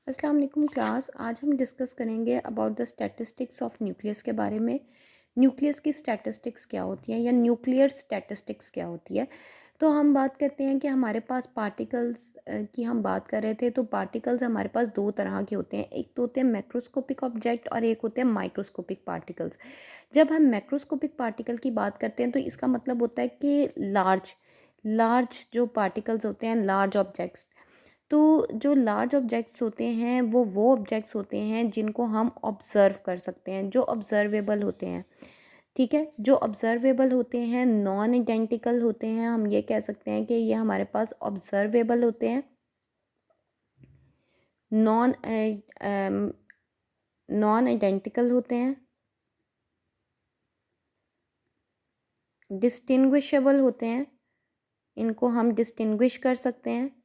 अस्सलाम वालेकुम क्लास। आज हम डिस्कस करेंगे about the statistics of nucleus के बारे में। न्यूक्लियस की स्टैटिस्टिक्स क्या होती है या न्यूक्लियर स्टैटिस्टिक्स क्या होती है। तो हम बात करते हैं कि हमारे पास पार्टिकल्स की हम बात कर रहे थे। तो पार्टिकल्स हमारे पास दो तरह के होते हैं, एक तो होते हैं मैक्रोस्कोपिक ऑब्जेक्ट और एक होते हैं माइक्रोस्कोपिक पार्टिकल्स। जब हम मैक्रोस्कोपिक पार्टिकल की बात करते हैं तो इसका मतलब होता है कि लार्ज लार्ज जो पार्टिकल्स होते हैं, लार्ज ऑब्जेक्ट्स। तो जो लार्ज ऑब्जेक्ट्स होते हैं वो ऑब्जेक्ट्स होते हैं जिनको हम ऑब्ज़र्व कर सकते हैं, जो ऑब्ज़र्वेबल होते हैं। ठीक है, जो ऑब्ज़र्वेबल होते हैं, नॉन आइडेंटिकल होते हैं। हम ये कह सकते हैं कि ये हमारे पास ऑब्ज़र्वेबल होते हैं, नॉन नॉन आइडेंटिकल होते हैं, डिस्टिंग्विशेबल होते हैं, इनको हम डिस्टिंग्विश कर सकते हैं।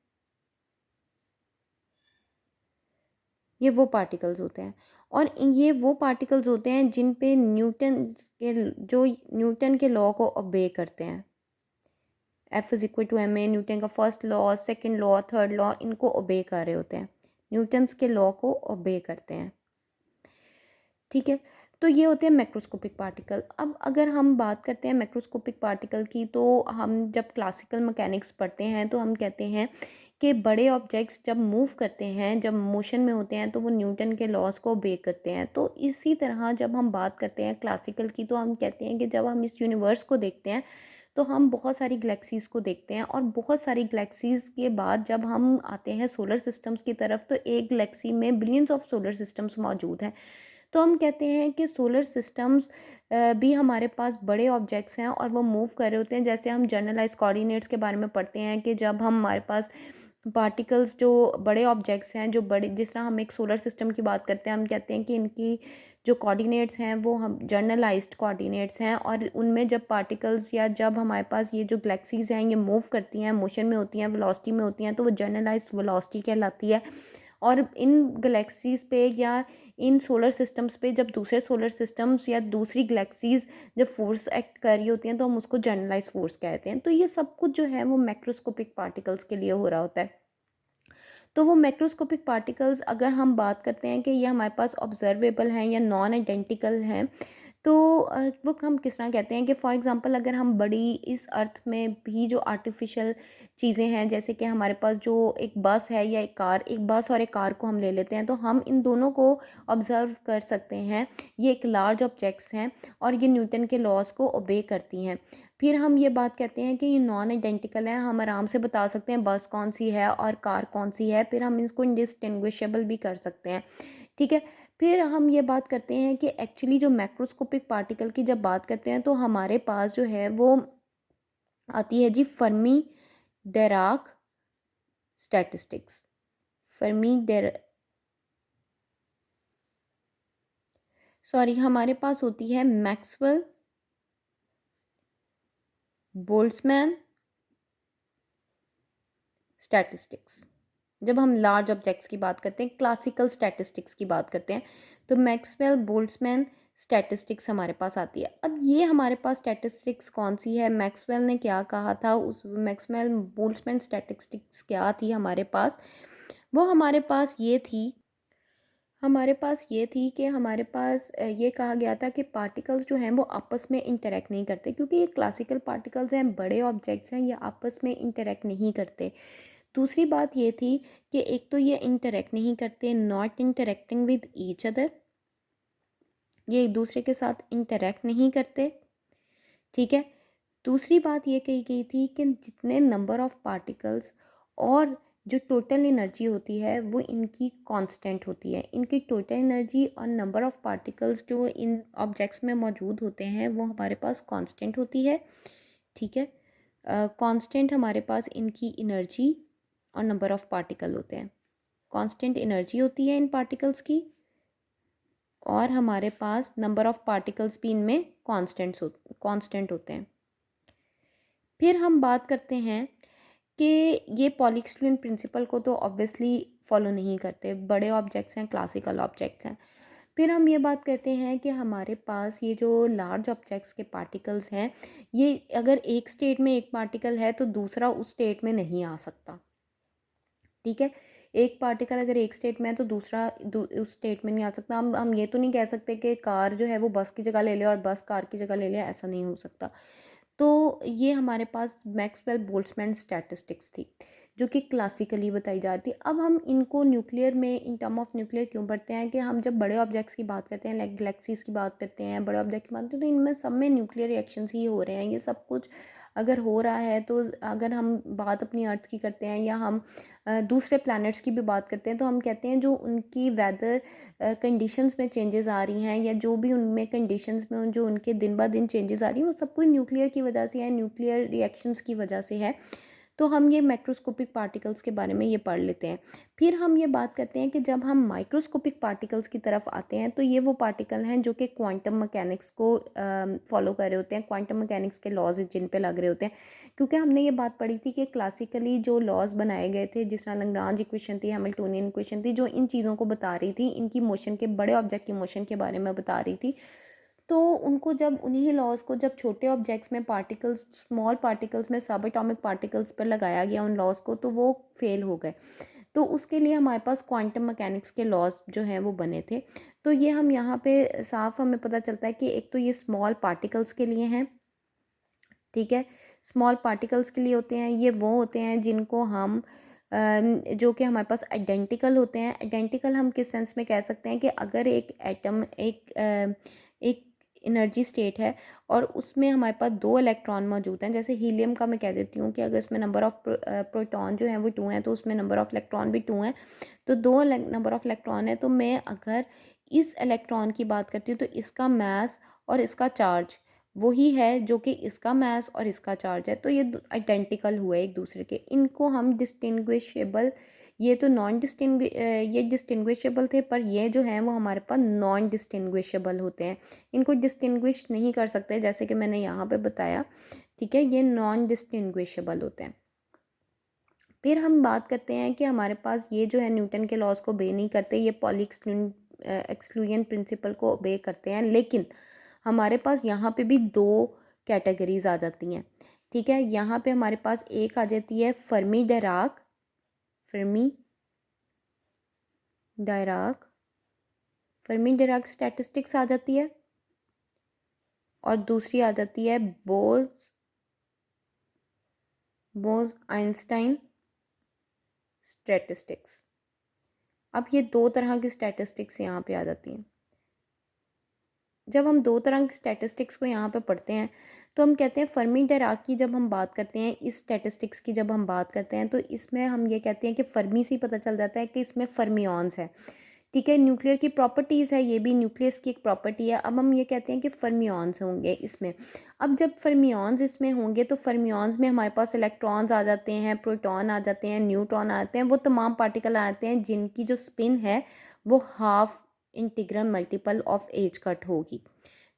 ये वो पार्टिकल्स होते हैं और ये वो पार्टिकल्स होते हैं जिन पे न्यूटन के लॉ को ओबे करते हैं। F=ma, न्यूटन का first law, second law, third law, इनको ओबे कर रहे होते हैं, न्यूटन्स के लॉ को ओबे करते हैं। ठीक है, तो ये होते हैं मैक्रोस्कोपिक पार्टिकल। अब अगर हम बात करते हैं मैक्रोस्कोपिक पार्टिकल की, तो हम जब क्लासिकल मैकेनिक्स पढ़ते हैं तो हम कहते हैं कि बड़े ऑब्जेक्ट्स जब मूव करते हैं, जब मोशन में होते हैं, तो वो न्यूटन के लॉज को ओबे करते हैं। तो इसी तरह जब हम बात करते हैं क्लासिकल की, तो हम कहते हैं कि जब हम इस यूनिवर्स को देखते हैं तो हम बहुत सारी गैलेक्सीज़ को देखते हैं, और बहुत सारी गैलेक्सीज़ के बाद जब हम आते हैं सोलर सिस्टम्स की तरफ, तो एक गैलेक्सी में बिलियंस ऑफ सोलर सिस्टम्स मौजूद हैं। तो हम कहते हैं कि सोलर सिस्टम्स भी हमारे पास बड़े ऑब्जेक्ट्स हैं और वो मूव कर रहे होते हैं। जैसे हम जनरलाइज कोऑर्डिनेट्स के बारे में पढ़ते हैं कि जब हम हमारे पास पार्टिकल्स जो बड़े ऑब्जेक्ट्स हैं, जो बड़े, जिस तरह हम एक सोलर सिस्टम की बात करते हैं, हम कहते हैं कि इनकी जो कोऑर्डिनेट्स हैं वो हम जर्नलाइज्ड कोऑर्डिनेट्स हैं, और उनमें जब पार्टिकल्स या जब हमारे पास ये जो गैलेक्सीज हैं ये मूव करती हैं, मोशन में होती हैं, वेलोसिटी में होती हैं, तो वो जर्नलाइज्ड वेलोसिटी कहलाती है। और इन गैलेक्सीज़ पे या इन सोलर सिस्टम्स पे जब दूसरे सोलर सिस्टम्स या दूसरी गैलेक्सीज़ जब फोर्स एक्ट कर रही होती हैं, तो हम उसको जनरलाइज फोर्स कहते हैं। तो ये सब कुछ जो है वो मैक्रोस्कोपिक पार्टिकल्स के लिए हो रहा होता है। तो वो मैक्रोस्कोपिक पार्टिकल्स, अगर हम बात करते हैं कि ये हमारे पास ऑब्जर्वेबल हैं या नॉन आइडेंटिकल हैं, तो वो हम किस तरह कहते हैं कि फॉर एग्जांपल अगर हम बड़ी इस अर्थ में भी जो आर्टिफिशियल चीज़ें हैं, जैसे कि हमारे पास जो एक बस है या एक कार, एक बस और एक कार को हम ले लेते हैं, तो हम इन दोनों को ऑब्ज़र्व कर सकते हैं। ये एक लार्ज ऑब्जेक्ट्स हैं और ये न्यूटन के लॉज को ओबे करती हैं। फिर हम ये बात कहते हैं कि ये नॉन आइडेंटिकल है, हम आराम से बता सकते हैं बस कौन सी है और कार कौन सी है, फिर हम इसको इंडिस्टिंग्विशेबल भी कर सकते हैं। ठीक है, फिर हम ये बात करते हैं कि एक्चुअली जो मैक्रोस्कोपिक पार्टिकल की जब बात करते हैं, तो हमारे पास जो है वो आती है जी फर्मी डेराक स्टैटिस्टिक्स। फर्मी डेर सॉरी, हमारे पास होती है मैक्सवेल बोल्ट्जमैन स्टैटिस्टिक्स। जब हम लार्ज ऑब्जेक्ट्स की बात करते हैं, क्लासिकल स्टैटिस्टिक्स की बात करते हैं, तो मैक्सवेल बोल्ट्जमैन स्टैटिस्टिक्स हमारे पास आती है। अब ये हमारे पास स्टैटिस्टिक्स कौन सी है, मैक्सवेल ने क्या कहा था, उस मैक्सवेल बोल्ट्जमैन स्टैटिस्टिक्स क्या थी हमारे पास, वो हमारे पास ये थी कि हमारे पास ये कहा गया था कि पार्टिकल्स जो हैं वो आपस में इंटरेक्ट नहीं करते, क्योंकि ये क्लासिकल पार्टिकल्स हैं, बड़े ऑब्जेक्ट्स हैं, ये आपस में इंटरेक्ट नहीं करते। दूसरी बात ये थी कि एक तो ये इंटरेक्ट नहीं करते, not interacting with each other, ये एक दूसरे के साथ इंटरेक्ट नहीं करते। ठीक है, दूसरी बात ये कही गई थी कि जितने नंबर ऑफ पार्टिकल्स और जो टोटल एनर्जी होती है वो इनकी कांस्टेंट होती है। इनकी टोटल एनर्जी और नंबर ऑफ पार्टिकल्स जो इन ऑब्जेक्ट्स में मौजूद होते हैं वो हमारे पास कांस्टेंट होती है। ठीक है, कांस्टेंट हमारे पास इनकी एनर्जी और नंबर ऑफ पार्टिकल होते हैं। कांस्टेंट एनर्जी होती है इन पार्टिकल्स की, और हमारे पास नंबर ऑफ पार्टिकल्स भी इनमें कांस्टेंट होते हैं। फिर हम बात करते हैं कि ये पॉलिक्सलिन प्रिंसिपल को तो ऑब्वियसली फॉलो नहीं करते, बड़े ऑब्जेक्ट्स हैं, क्लासिकल ऑब्जेक्ट्स हैं। फिर हम ये बात कहते हैं कि हमारे पास ये जो लार्ज ऑब्जेक्ट्स के पार्टिकल्स हैं, ये अगर एक स्टेट में एक पार्टिकल है तो दूसरा उस स्टेट में नहीं आ सकता। ठीक है, एक पार्टिकल अगर एक स्टेट में है तो दूसरा उस स्टेट में नहीं आ सकता। हम ये तो नहीं कह सकते कि कार जो है वो बस की जगह ले ले और बस कार की जगह ले ले, ऐसा नहीं हो सकता। तो ये हमारे पास मैक्सवेल बोल्ट्जमैन स्टैटिस्टिक्स थी, जो कि क्लासिकली बताई जा रही थी। अब हम इनको न्यूक्लियर में इन टर्म ऑफ न्यूक्लियर क्यों पढ़ते हैं कि हम जब बड़े ऑब्जेक्ट्स की बात करते हैं, लाइक गैलेक्सीज की बात करते हैं, बड़े ऑब्जेक्ट की बात करते हैं, तो इनमें सब में न्यूक्लियर रिएक्शंस ही हो रहे हैं। ये सब कुछ अगर हो रहा है तो अगर हम बात अपनी अर्थ की करते हैं या हम दूसरे प्लैनेट्स की भी बात करते हैं, तो हम कहते हैं जो उनकी वेदर कंडीशंस में चेंजेस आ रही हैं या जो भी उनमें कंडीशंस में जो उनके दिन ब दिन चेंजेस आ रही हैं, वो सब कुछ न्यूक्लियर की वजह से है, न्यूक्लियर रिएक्शंस की वजह से है। तो हम ये मैक्रोस्कोपिक पार्टिकल्स के बारे में ये पढ़ लेते हैं। फिर हम ये बात करते हैं कि जब हम माइक्रोस्कोपिक पार्टिकल्स की तरफ आते हैं, तो ये वो पार्टिकल हैं जो कि क्वांटम मैकेनिक्स को फॉलो कर रहे होते हैं, क्वांटम मैकेनिक्स के लॉज जिन पे लग रहे होते हैं। क्योंकि हमने ये बात पढ़ी थी कि क्लासिकली जो लॉज बनाए गए थे, जिस तरह लैग्रांज इक्वेशन थी, हैमिल्टोनियन इक्वेशन थी, जो इन चीज़ों को बता रही थी, इनकी मोशन के, बड़े ऑब्जेक्ट की मोशन के बारे में बता रही थी। तो उनको जब उन्हीं लॉज को जब छोटे ऑब्जेक्ट्स में, पार्टिकल्स, स्मॉल पार्टिकल्स में, सब एटॉमिक पार्टिकल्स पर लगाया गया उन लॉज को, तो वो फेल हो गए। तो उसके लिए हमारे पास क्वांटम मैकेनिक्स के लॉज जो हैं वो बने थे। तो ये हम यहाँ पे साफ हमें पता चलता है कि एक तो ये स्मॉल पार्टिकल्स के लिए हैं, ठीक है। स्मॉल पार्टिकल्स के लिए होते हैं, ये वो होते हैं जिनको हम जो कि हमारे पास आइडेंटिकल होते हैं। आइडेंटिकल हम किस सेंस में कह सकते हैं कि अगर एक एटम एक एनर्जी स्टेट है और उसमें हमारे पास 2 इलेक्ट्रॉन मौजूद हैं, जैसे हीलियम का मैं कह देती हूँ कि अगर इसमें नंबर ऑफ़ प्रोटॉन जो हैं वो 2 हैं, तो उसमें नंबर ऑफ़ इलेक्ट्रॉन भी 2 हैं। तो 2 नंबर ऑफ़ इलेक्ट्रॉन है, तो मैं अगर इस इलेक्ट्रॉन की बात करती हूँ तो इसका मास और इसका चार्ज वही है जो कि इसका मास और इसका चार्ज है। तो ये आइडेंटिकल हुए एक दूसरे के। इनको हम डिस्टिंग्विशेबल, ये तो ये डिस्टिंग्विशेबल थे, पर ये जो हैं वो हमारे पास नॉन डिस्टिंग्विशेबल होते हैं। इनको डिस्टिंग्विश नहीं कर सकते, जैसे कि मैंने यहाँ पे बताया, ठीक है। ये नॉन डिस्टिंग्विशेबल होते हैं। फिर हम बात करते हैं कि हमारे पास ये जो है न्यूटन के लॉज को ओबे नहीं करते, ये पॉली एक्सक्लूजन प्रिंसिपल को ओबे करते हैं। लेकिन हमारे पास यहाँ पे भी 2 कैटेगरीज आ जाती हैं, ठीक है। यहाँ पे हमारे पास एक आ जाती है फर्मी डायराक स्टैटिस्टिक्स आ जाती है, और दूसरी आ जाती है बोज आइंस्टाइन स्टैटिस्टिक्स। अब ये 2 तरह की स्टैटिस्टिक्स यहाँ पे आ जाती हैं। जब हम 2 तरह की स्टैटिस्टिक्स को यहाँ पे पढ़ते हैं, तो हम कहते हैं फर्मी डायराक की जब हम बात करते हैं, इस स्टैटिस्टिक्स की जब हम बात करते हैं, तो इसमें हम ये कहते हैं कि फर्मी से ही पता चल जाता है कि इसमें फर्मियॉन्स है, ठीक है। न्यूक्लियर की प्रॉपर्टीज़ है, ये भी न्यूक्लियस की एक प्रॉपर्टी है। अब हम ये कहते हैं कि फर्मियॉन्स होंगे इसमें। अब जब फर्मियॉन्स इसमें होंगे, तो फर्मियॉन्स में हमारे पास इलेक्ट्रॉन्स आ जाते हैं, प्रोटॉन आ जाते हैं, न्यूट्रॉन आते हैं, वो तमाम पार्टिकल आते हैं जिनकी जो स्पिन है वो half integral multiple of H cut होगी,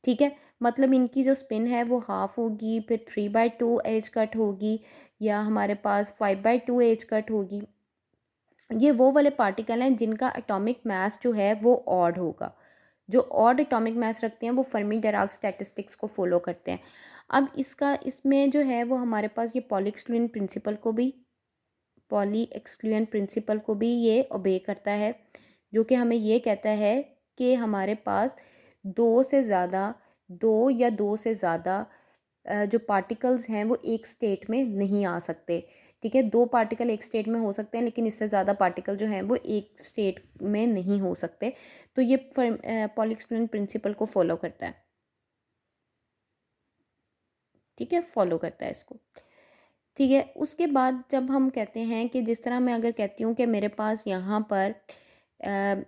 ठीक है। मतलब इनकी जो स्पिन है वो हाफ होगी, फिर 3/2 एच कट होगी, या हमारे पास 5/2 एच कट होगी। ये वो वाले पार्टिकल हैं जिनका एटॉमिक मास जो है वो ऑड होगा। जो ऑड एटॉमिक मास रखते हैं वो फर्मी डायराक स्टैटिस्टिक्स को फॉलो करते हैं। अब इसमें जो है वो हमारे पास ये पॉली एक्सक्लूएंट प्रिंसिपल को भी ये ओबे करता है, जो कि हमें ये कहता है कि हमारे पास 2 से ज़्यादा 2 या 2 से ज़्यादा जो पार्टिकल्स हैं वो एक स्टेट में नहीं आ सकते, ठीक है। 2 पार्टिकल एक स्टेट में हो सकते हैं, लेकिन इससे ज़्यादा पार्टिकल जो हैं वो एक स्टेट में नहीं हो सकते। तो ये पॉली एक्सक्लूएंट प्रिंसिपल को फॉलो करता है, ठीक है, फॉलो करता है इसको, ठीक है। उसके बाद जब हम कहते हैं कि जिस तरह मैं अगर कहती हूँ कि मेरे पास यहाँ पर अ,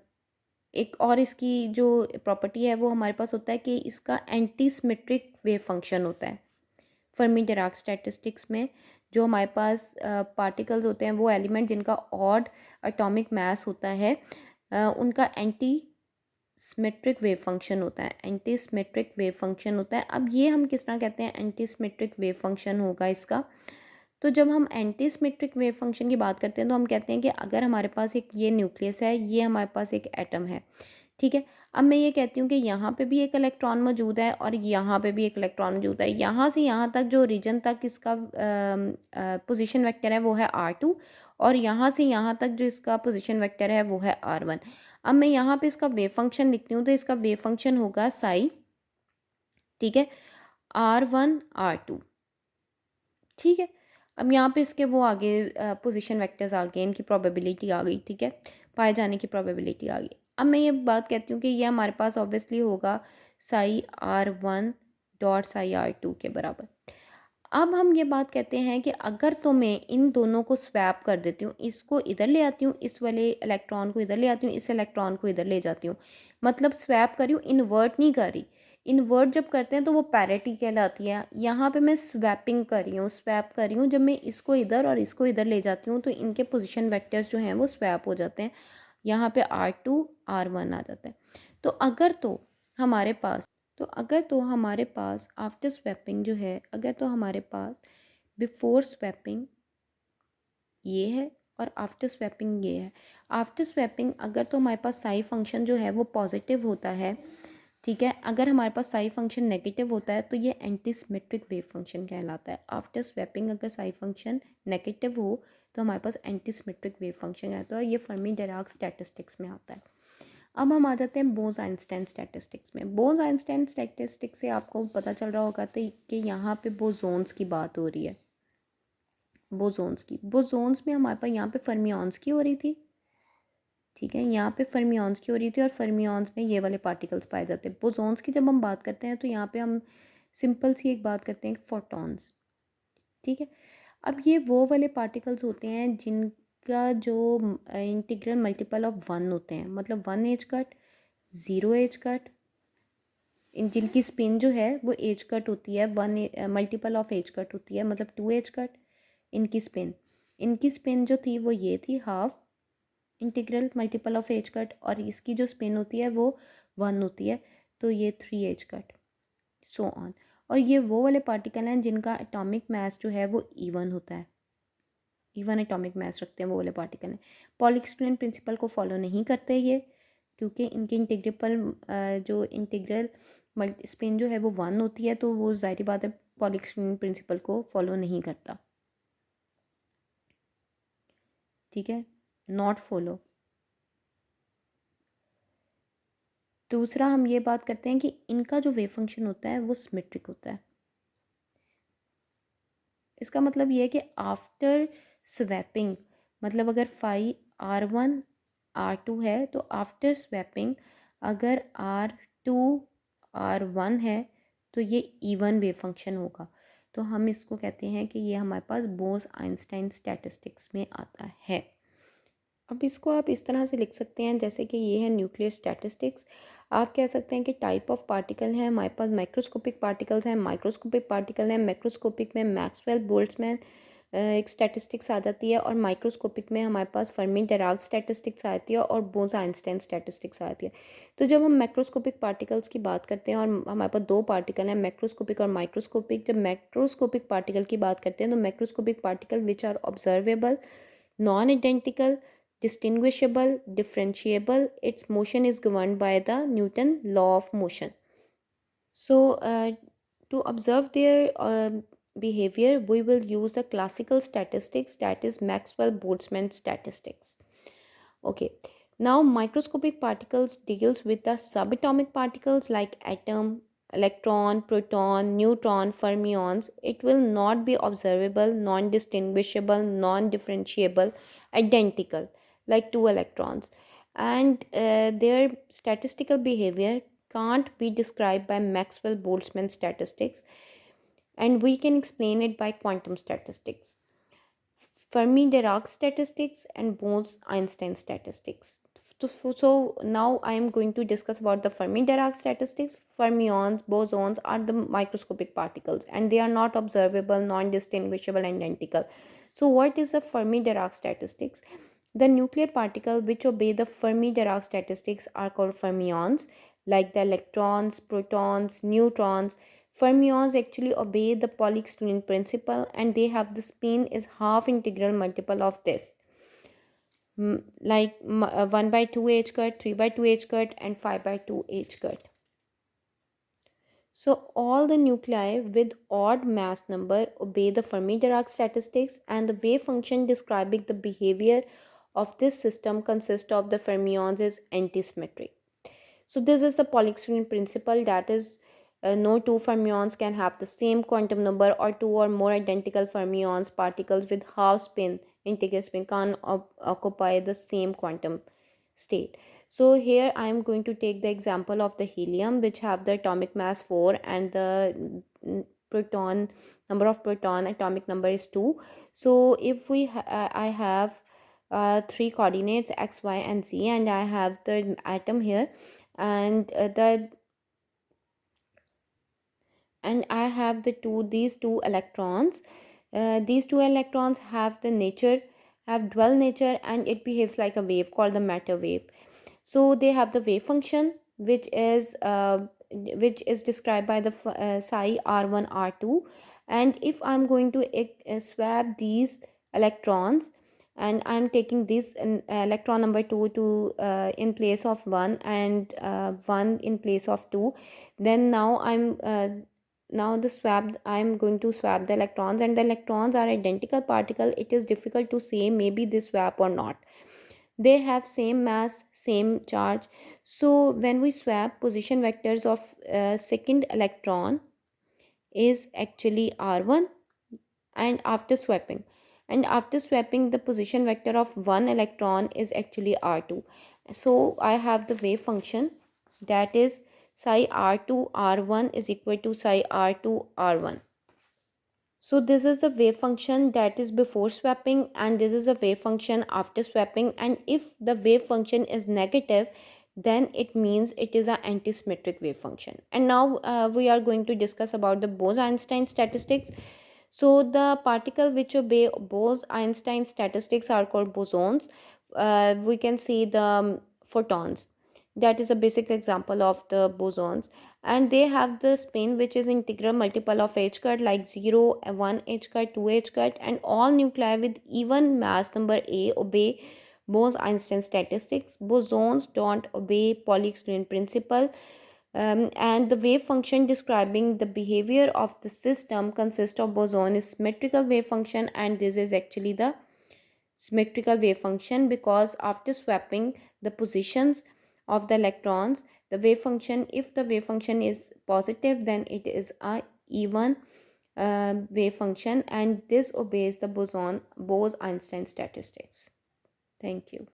एक और इसकी जो प्रॉपर्टी है वो हमारे पास होता है कि इसका एंटी सिमेट्रिक वेव फंक्शन होता है। फर्मी डायराक स्टैटिस्टिक्स में जो हमारे पास पार्टिकल्स होते हैं, वो एलिमेंट जिनका ऑड एटॉमिक मास होता है, उनका एंटी सिमेट्रिक वेव फंक्शन होता है, एंटी सिमेट्रिक वेव फंक्शन होता है। अब ये हम किस तरह कहते हैं, एंटी सिमेट्रिक वेव फंक्शन होगा इसका। तो जब हम एंटी सिमेट्रिक वेव फंक्शन की बात करते हैं, तो हम कहते हैं कि अगर हमारे पास एक ये न्यूक्लियस है, ये हमारे पास एक एटम है, ठीक है। अब मैं ये कहती हूँ कि यहाँ पे भी एक इलेक्ट्रॉन मौजूद है और यहाँ पे भी एक इलेक्ट्रॉन मौजूद है। यहाँ से यहाँ तक जो रीजन तक इसका पोजीशन वेक्टर है वो है R2, और यहाँ से यहाँ तक जो इसका पोजीशन वेक्टर है वो है r1। अब मैं यहाँ पे इसका वेव फंक्शन लिखती हूँ, तो इसका वेव फंक्शन होगा साई, ठीक है, r1 r2, ठीक है। अब यहाँ पे इसके वो आगे पोजीशन वेक्टर्स आ गए, इनकी प्रोबेबिलिटी आ गई, ठीक है, पाए जाने की प्रोबेबिलिटी आ गई। अब मैं ये बात कहती हूँ कि ये हमारे पास ऑब्वियसली होगा Sai r1 dot Sai r2 के बराबर। अब हम ये बात कहते हैं कि अगर तो मैं इन दोनों को स्वैप कर देती हूँ, इसको इधर ले आती हूँ, इस वाले इलेक्ट्रॉन को इधर ले आती हूँ, इस इलेक्ट्रॉन को इधर ले जाती हूँ, मतलब स्वैप कर रही हूँ, इन्वर्ट नहीं कर रही। इन्वर्ट जब करते हैं तो वो पैरिटी कहलाती है। यहाँ पे मैं स्वैपिंग कर रही हूँ, स्वैप कर रही हूँ। जब मैं इसको इधर और इसको इधर ले जाती हूँ तो इनके पोजिशन वेक्टर्स जो हैं वो स्वैप हो जाते हैं। यहाँ पे r2 r1 आ जाता है। तो अगर तो हमारे पास आफ्टर स्वैपिंग जो है, अगर तो हमारे पास बिफोर स्वैपिंग ये है और आफ्टर स्वैपिंग ये है। आफ्टर स्वैपिंग अगर तो हमारे पास साई फंक्शन जो है वो पॉजिटिव होता है, ठीक है। अगर हमारे पास साई फंक्शन नेगेटिव होता है तो ये एंटी सिमेट्रिक वेव फंक्शन कहलाता है। आफ्टर स्वैपिंग अगर साई फंक्शन नेगेटिव हो तो हमारे पास एंटी सिमेट्रिक वेव फंक्शन आता है, और ये फर्मी डिराक स्टैटिस्टिक्स में आता है। अब हम आ जाते हैं बोस आइंस्टाइन स्टैटिस्टिक्स में। बोस आइंस्टाइन स्टैटिस्टिक्स से आपको पता चल रहा होगा तो कि यहाँ पे बोसोन्स की बात हो रही है। बोसोन्स में हमारे पास यहाँ पे फर्मियॉन्स की हो रही थी, ठीक है, यहाँ पे फर्मियॉन्स की हो रही थी, और फर्मियॉन्स में ये वाले पार्टिकल्स पाए जाते हैं। बोसोन्स की जब हम बात करते हैं तो यहाँ पे हम सिंपल सी एक बात करते हैं, फोटॉन्स, ठीक है। अब ये वो वाले पार्टिकल्स होते हैं जिनका जो इंटीग्रल मल्टीपल ऑफ 1 होते हैं, मतलब 1 एज कट, 0 एज कट, इन जिनकी स्पिन जो है वो एज कट होती है, 1 मल्टीपल ऑफ एज कट होती है, मतलब 2 एज कट। इनकी स्पिन जो थी वो ये थी, half integral multiple of h cut, और इसकी जो स्पिन होती है वो 1 होती है, तो ये 3 एज कट, सो ऑन। और ये वो वाले पार्टिकल हैं जिनका एटॉमिक मास जो है वो इवन होता है, इवन एटॉमिक मास रखते हैं वो वाले पार्टिकल हैं। पॉलिक्सक्यूलन प्रिंसिपल को फॉलो नहीं करते ये, क्योंकि इनके जो इंटीग्रल स्पिन जो है वो 1 होती है, तो वो ज़ाहिर बात है पॉलिक्सक्यूलन प्रिंसिपल को फॉलो नहीं करता, ठीक है, नॉट फॉलो। दूसरा हम ये बात करते हैं कि इनका जो वेव फंक्शन होता है वो सिमेट्रिक होता है। इसका मतलब ये है कि आफ्टर स्वैपिंग, मतलब अगर फाई r1 r2 है तो आफ्टर स्वैपिंग अगर r2 r1 है तो ये इवन वेव फंक्शन होगा। तो हम इसको कहते हैं कि ये हमारे पास बोस आइंस्टाइन स्टैटिस्टिक्स में आता है। अब इसको आप इस तरह से लिख सकते हैं जैसे कि ये है न्यूक्लियर स्टैटिस्टिक्स। आप कह सकते हैं कि टाइप ऑफ पार्टिकल है हमारे पास, माइक्रोस्कोपिक पार्टिकल्स हैं, माइक्रोस्कोपिक पार्टिकल हैं, मैक्रोस्कोपिक में मैक्सवेल बोल्ट्जमैन एक स्टैटिस्टिक्स आ जाती है, और माइक्रोस्कोपिक में हमारे पास फर्मी डिराक स्टैटिस्टिक्स आती है, और बोस आइंस्टाइन स्टैटिस्टिक्स आती है। तो जब हम मैक्रोस्कोपिक पार्टिकल्स की बात करते हैं, और हमारे पास दो पार्टिकल हैं मैक्रोस्कोपिक और माइक्रोस्कोपिक, जब मैक्रोस्कोपिक पार्टिकल की बात करते हैं तो macroscopic particle which are observable, non identical, distinguishable, differentiable, its motion is governed by the Newton law of motion. So, to observe their behavior, we will use the classical statistics, that is Maxwell-Boltzmann statistics. Okay. Now, microscopic particles deals with the subatomic particles like atom, electron, proton, neutron, fermions. It will not be observable, non-distinguishable, non-differentiable, identical, like two electrons. And their statistical behavior can't be described by Maxwell-Boltzmann statistics, and we can explain it by quantum statistics, Fermi-Dirac statistics, and Bose-Einstein statistics. So now I am going to discuss about the Fermi-Dirac statistics. Fermions, bosons are the microscopic particles and they are not observable, non-distinguishable, and identical. So what is the Fermi-Dirac statistics? The nuclear particles which obey the Fermi-Dirac statistics are called fermions, like the electrons, protons, neutrons. Fermions actually obey the Pauli-Exclusion principle and they have the spin is half integral multiple of this. Like 1 by 2 h cut, 3 by 2 h cut, and 5 by 2 h cut. So all the nuclei with odd mass number obey the Fermi-Dirac statistics, and the wave function describing the behavior of this system consists of the fermions is antisymmetric. So this is the Poynting principle, that is, no two fermions can have the same quantum number, or two or more identical fermions particles with half spin integer spin can occupy the same quantum state. So here I am going to take the example of the helium, which have the atomic mass 4 and the proton number of proton atomic number is 2. So if I have three coordinates x, y and z, and I have the atom here, and I have these two electrons. These two electrons have the nature, have dual nature, and it behaves like a wave called the matter wave. So they have the wave function, which is described by the psi r1 r2. And if I'm going to swap these electrons, and I'm taking this electron number 2 to in place of 1, and 1 in place of 2, then now the swap I'm going to swap the electrons, and the electrons are identical particle. It is difficult to say maybe this swap or not. They have same mass, same charge. So when we swap, position vectors of second electron is actually r1, and after swapping the position vector of one electron is actually r2. So I have the wave function, that is psi r2 r1 is equal to psi r2 r1. So this is the wave function that is before swapping, and this is a wave function after swapping. And if the wave function is negative, then it means it is an antisymmetric wave function. And now we are going to discuss about the Bose-Einstein statistics. So the particle which obey Bose-Einstein statistics are called bosons. We can see the photons. That is a basic example of the bosons, and they have the spin which is integral multiple of h cut, like 0, 1 h cut, 2 h cut, and all nuclei with even mass number a obey Bose-Einstein statistics. Bosons don't obey Pauli-Exclusion principle. And the wave function describing the behavior of the system consists of boson is symmetrical wave function, and this is actually the symmetrical wave function because after swapping the positions of the electrons, the wave function, if the wave function is positive, then it is a even wave function, and this obeys the Bose-Einstein statistics. Thank you.